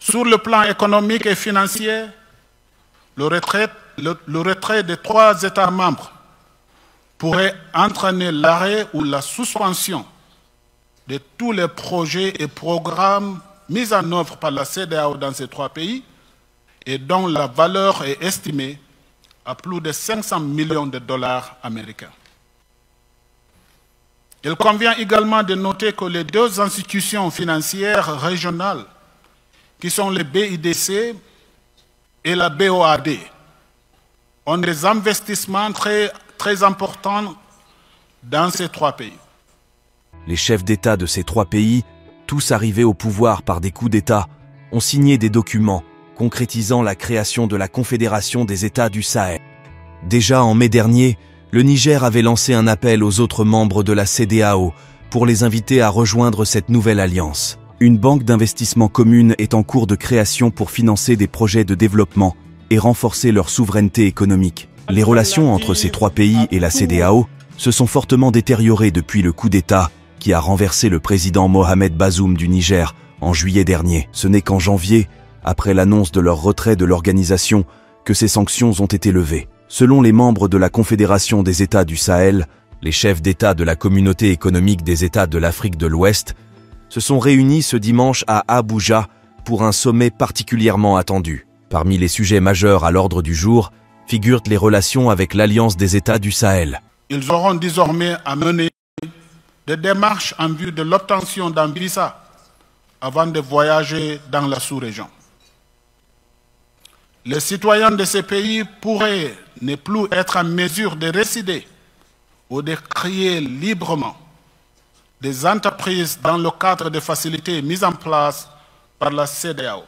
Sur le plan économique et financier, le retrait des 3 États membres pourrait entraîner l'arrêt ou la suspension de tous les projets et programmes mis en œuvre par la CEDEAO dans ces 3 pays et dont la valeur est estimée à plus de 500 millions de dollars américains. Il convient également de noter que les 2 institutions financières régionales, qui sont le BIDC et la BOAD, ont des investissements très importants dans ces 3 pays. Les chefs d'État de ces 3 pays, tous arrivés au pouvoir par des coups d'État, ont signé des documents concrétisant la création de la Confédération des États du Sahel. Déjà en mai dernier, le Niger avait lancé un appel aux autres membres de la CEDEAO pour les inviter à rejoindre cette nouvelle alliance. Une banque d'investissement commune est en cours de création pour financer des projets de développement et renforcer leur souveraineté économique. Les relations entre ces 3 pays et la CEDEAO se sont fortement détériorées depuis le coup d'État qui a renversé le président Mohamed Bazoum du Niger en juillet dernier. Ce n'est qu'en janvier, après l'annonce de leur retrait de l'organisation, que ces sanctions ont été levées. Selon les membres de la Confédération des États du Sahel, les chefs d'État de la Communauté économique des États de l'Afrique de l'Ouest se sont réunis ce dimanche à Abuja pour un sommet particulièrement attendu. Parmi les sujets majeurs à l'ordre du jour figurent les relations avec l'Alliance des États du Sahel. Ils auront désormais à mener des démarches en vue de l'obtention d'un visa avant de voyager dans la sous-région. Les citoyens de ces pays pourraient ne plus être en mesure de résider ou de créer librement des entreprises dans le cadre des facilités mises en place par la CEDEAO.